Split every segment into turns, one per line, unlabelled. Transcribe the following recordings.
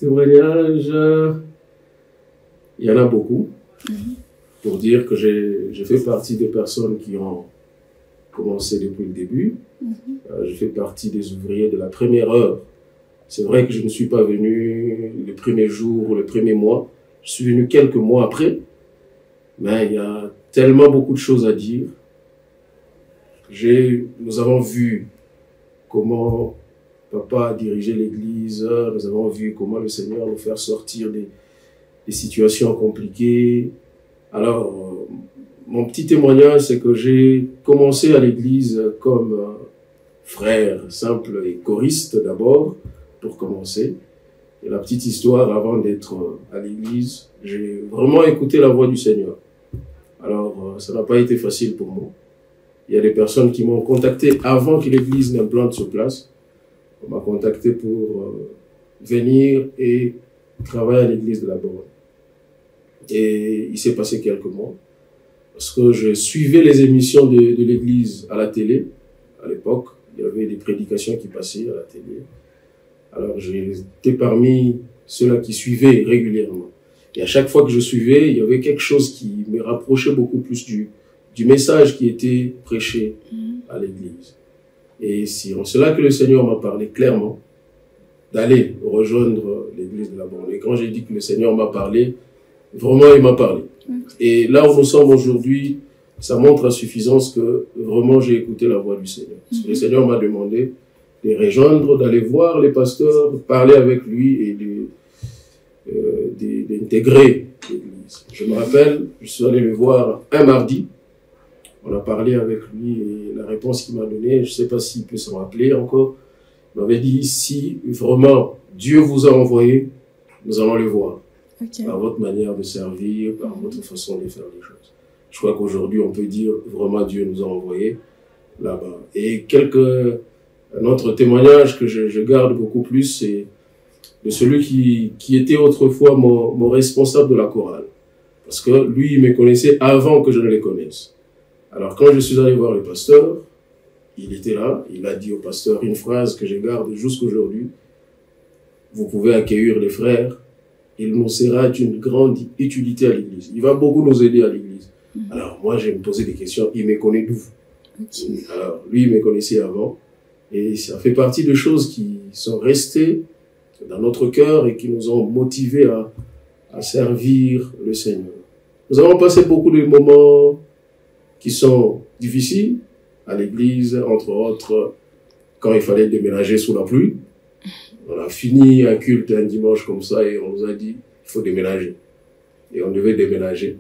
témoignages, il y en a beaucoup. Pour dire que je fais partie des personnes qui ont commencé depuis le début. Je fais partie des ouvriers de la première heure. C'est vrai que je ne suis pas venu le premier jour ou le premier mois. Je suis venu quelques mois après. Mais il y a tellement beaucoup de choses à dire. Nous avons vu comment papa a dirigé l'église. Nous avons vu comment le Seigneur nous fait sortir des situations compliquées. Alors, mon petit témoignage, c'est que j'ai commencé à l'église comme frère simple et choriste d'abord, pour commencer. Et la petite histoire, avant d'être à l'église, j'ai vraiment écouté la voix du Seigneur. Alors, ça n'a pas été facile pour moi. Il y a des personnes qui m'ont contacté avant que l'église n'implante sur place. On m'a contacté pour venir et travailler à l'église de la Borne. Et il s'est passé quelques mois. Parce que je suivais les émissions de l'église à la télé. À l'époque, il y avait des prédications qui passaient à la télé. Alors, j'étais parmi ceux-là qui suivaient régulièrement. Et à chaque fois que je suivais, il y avait quelque chose qui me rapprochait beaucoup plus du message qui était prêché à l'église. Et c'est en cela que le Seigneur m'a parlé clairement d'aller rejoindre l'église de la Borne. Et quand j'ai dit que le Seigneur m'a parlé, vraiment il m'a parlé. Et là où nous sommes aujourd'hui, ça montre à suffisance que vraiment j'ai écouté la voix du Seigneur. Parce que le Seigneur m'a demandé de rejoindre, d'aller voir les pasteurs, parler avec lui et d'intégrer l'église. Je me rappelle, je suis allé le voir un mardi. On a parlé avec lui et la réponse qu'il m'a donnée, je ne sais pas s'il peut s'en rappeler encore, il m'avait dit, si vraiment Dieu vous a envoyé, nous allons le voir. Par votre manière de servir, par votre façon de faire les choses. Je crois qu'aujourd'hui, on peut dire vraiment Dieu nous a envoyés là-bas. Et un autre témoignage que je garde beaucoup plus, c'est de celui qui était autrefois mon responsable de la chorale. Parce que lui, il me connaissait avant que je ne le connaisse. Alors quand je suis allé voir le pasteur, il était là, il a dit au pasteur une phrase que je garde jusqu'aujourd'hui. Vous pouvez accueillir les frères, il nous sera d'une grande utilité à l'église. Il va beaucoup nous aider à l'église. Alors moi, je me posais des questions, il me connaît d'où? Alors lui, il me connaissait avant. Et ça fait partie de choses qui sont restées dans notre cœur et qui nous ont motivés à servir le Seigneur. Nous avons passé beaucoup de moments qui sont difficiles à l'église, entre autres, quand il fallait déménager sous la pluie. On a fini un culte un dimanche comme ça et on nous a dit, il faut déménager. Et on devait déménager.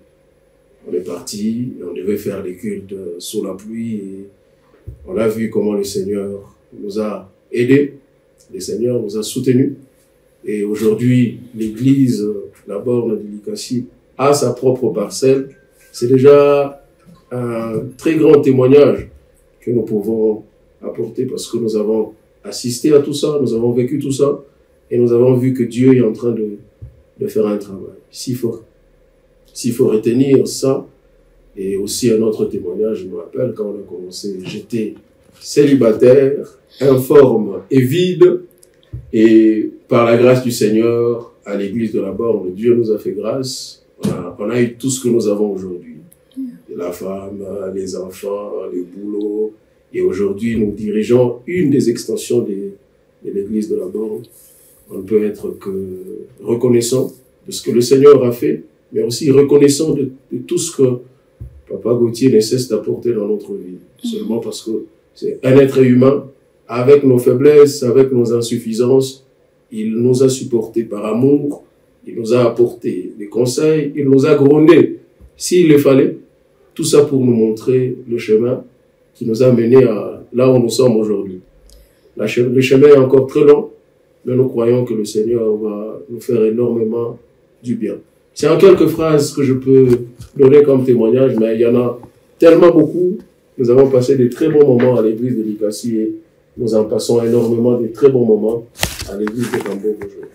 On est parti, et on devait faire des cultes sous la pluie et on a vu comment le Seigneur nous a aidés, le Seigneur nous a soutenus. Et aujourd'hui, l'église, la Borne de Likassi, a sa propre parcelle. C'est déjà un très grand témoignage que nous pouvons apporter parce que nous avons assisté à tout ça, nous avons vécu tout ça et nous avons vu que Dieu est en train de faire un travail. S'il faut retenir ça, et aussi un autre témoignage, je me rappelle quand on a commencé, j'étais célibataire, informe et vide, et par la grâce du Seigneur, à l'église de la Borne, Dieu nous a fait grâce, on a eu tout ce que nous avons aujourd'hui. La femme, les enfants, les boulots, et aujourd'hui nous dirigeons une des extensions de l'église de la Borne. On ne peut être que reconnaissant de ce que le Seigneur a fait, mais aussi reconnaissant de tout ce que Papa Gauthier ne cesse d'apporter dans notre vie. Seulement parce que c'est un être humain, avec nos faiblesses, avec nos insuffisances, il nous a supportés par amour, il nous a apporté des conseils, il nous a grondés s'il le fallait. Tout ça pour nous montrer le chemin qui nous a menés à là où nous sommes aujourd'hui. Le chemin est encore très long, mais nous croyons que le Seigneur va nous faire énormément du bien. C'est en quelques phrases que je peux donner comme témoignage, mais il y en a tellement beaucoup. Nous avons passé de très bons moments à l'église de Likassi et nous en passons énormément de très bons moments à l'église de Cambourg aujourd'hui.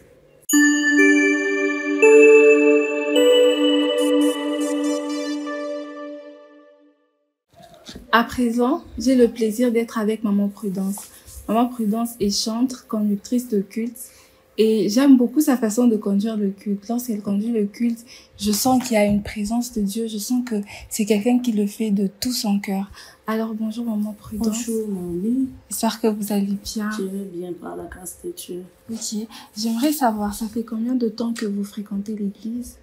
À présent, j'ai le plaisir d'être avec Maman Prudence. Maman Prudence est chantre, conductrice de culte Et j'aime beaucoup sa façon de conduire le culte. Lorsqu'elle conduit le culte, je sens qu'il y a une présence de Dieu. Je sens que c'est quelqu'un qui le fait de tout son cœur. Alors, bonjour, maman Prudence.
Bonjour, mamie.
J'espère que vous allez bien.
Je vais bien par la grâce de Dieu.
Ok. J'aimerais savoir, ça fait combien de temps que vous fréquentez l'église?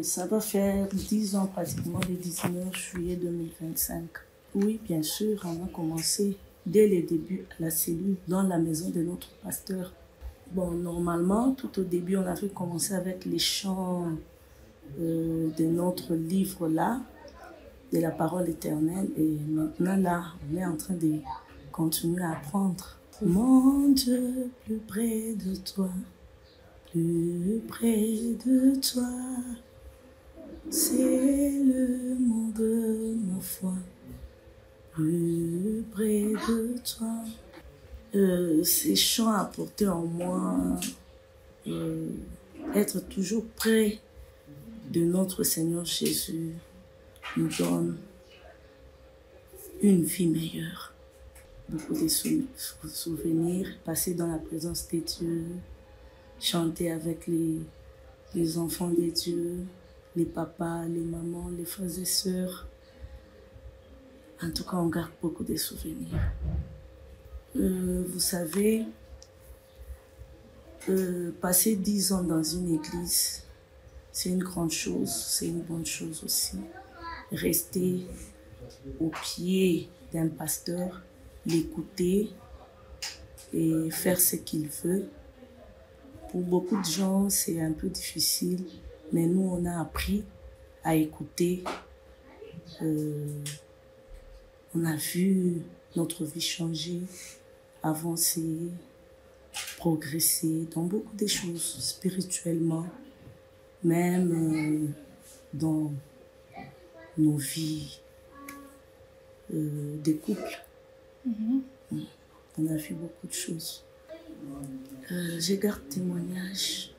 Ça va faire 10 ans pratiquement, le 19 juillet 2025. Oui, bien sûr, on a commencé dès le début à la cellule, dans la maison de notre pasteur. Bon, normalement, tout au début, on avait commencé avec les chants de notre livre-là, de la parole éternelle. Et maintenant, là, on est en train de continuer à apprendre. Mon Dieu, plus près de toi, plus près de toi, c'est le mot de ma foi, plus près de toi. Ces chants apportés en moi, être toujours près de notre Seigneur Jésus nous donne une vie meilleure. Beaucoup de souvenirs, passer dans la présence de Dieu, chanter avec les enfants de Dieu, les papas, les mamans, les frères et sœurs. En tout cas, on garde beaucoup de souvenirs. Vous savez, passer 10 ans dans une église, c'est une grande chose, c'est une bonne chose aussi. Rester au pied d'un pasteur, l'écouter et faire ce qu'il veut. Pour beaucoup de gens, c'est un peu difficile, mais nous, on a appris à écouter. On a vu notre vie changer, avancer, progresser dans beaucoup de choses, spirituellement, même dans nos vies de couple. On a vu beaucoup de choses. Je garde témoignage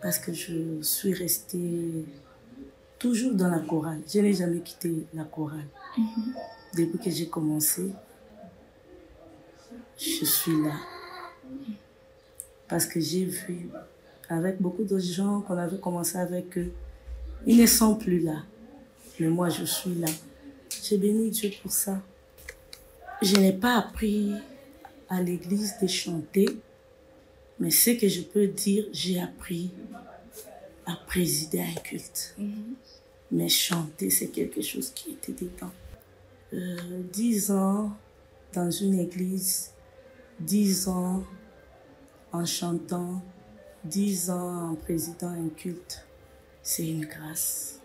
parce que je suis restée toujours dans la chorale. Je n'ai jamais quitté la chorale. Depuis que j'ai commencé, je suis là. Parce que j'ai vu, avec beaucoup d'autres gens qu'on avait commencé avec eux, ils ne sont plus là. Mais moi, je suis là. J'ai béni Dieu pour ça. Je n'ai pas appris à l'église de chanter, mais ce que je peux dire, j'ai appris à présider un culte. Mais chanter, c'est quelque chose qui était dedans. 10 ans dans une église, 10 ans en chantant, 10 ans en présidant un culte, c'est une grâce.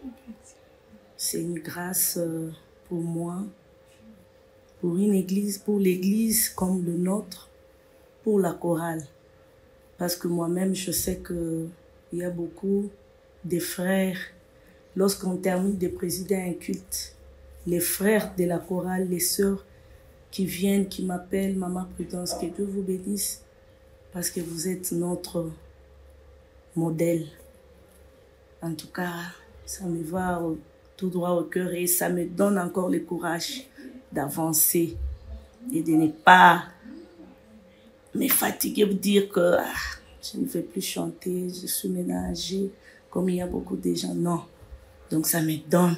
C'est une grâce pour moi, pour une église, pour l'église comme le nôtre, pour la chorale. Parce que moi-même, je sais qu'il y a beaucoup de frères, lorsqu'on termine de présider un culte, les frères de la chorale, les sœurs qui viennent, qui m'appellent, Maman Prudence, que Dieu vous bénisse, parce que vous êtes notre modèle. En tout cas, ça me va tout droit au cœur et ça me donne encore le courage d'avancer et de ne pas me fatiguer pour dire que je ne vais plus chanter, je suis ménagée, comme il y a beaucoup de gens. Non. Donc ça me donne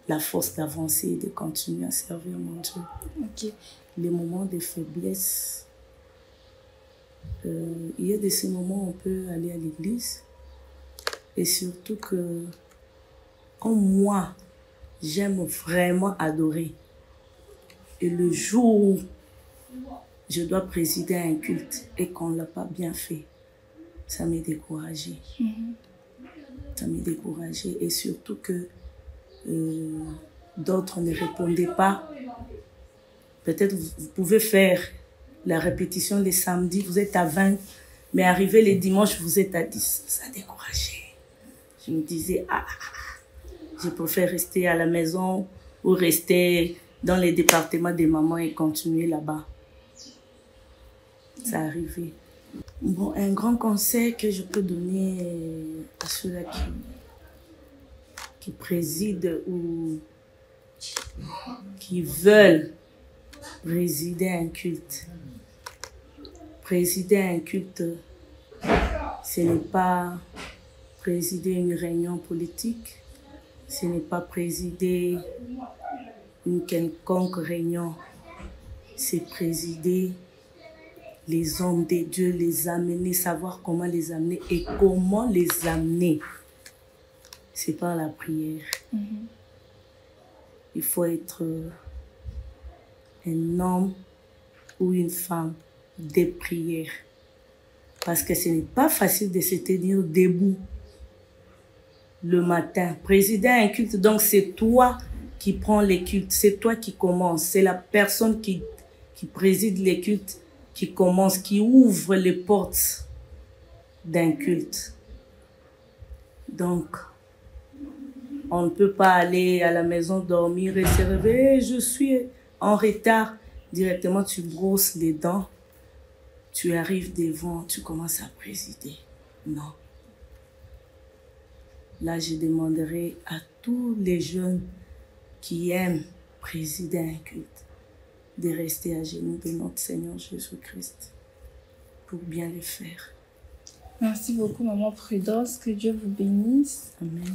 la force d'avancer et de continuer à servir mon Dieu.
Ok.
Les moments de faiblesse, il y a de ces moments où on peut aller à l'église et surtout que comme moi, j'aime vraiment adorer. Et le jour où je dois présider un culte et qu'on ne l'a pas bien fait, ça m'est découragé. Ça m'est découragé. Et surtout que d'autres ne répondaient pas. Peut-être vous pouvez faire la répétition les samedis, vous êtes à 20, mais arrivé les dimanches, vous êtes à 10. Ça a découragé. Je me disais, je préfère rester à la maison ou rester dans les départements des mamans et continuer là-bas. Ça arrivé. Bon, un grand conseil que je peux donner à ceux-là qui président ou qui veulent présider un culte. Présider un culte, Ce n'est pas présider une réunion politique, ce n'est pas présider une quelconque réunion, c'est présider les hommes de Dieu, les amener, savoir comment les amener et comment les amener. C'est par la prière. Il faut être un homme ou une femme de prière. Parce que ce n'est pas facile de se tenir debout le matin. Présider un culte, donc c'est toi qui prends les cultes, c'est toi qui commence. C'est la personne qui préside les cultes, qui commence, qui ouvre les portes d'un culte. Donc, on ne peut pas aller à la maison dormir et se réveiller. Je suis en retard. Directement, tu brosses les dents. Tu arrives devant, tu commences à présider. Non. Là, je demanderai à tous les jeunes qui aiment présider un culte de rester à genoux de notre Seigneur Jésus-Christ pour bien le faire.
Merci beaucoup, Maman Prudence. Que Dieu vous bénisse.
Amen.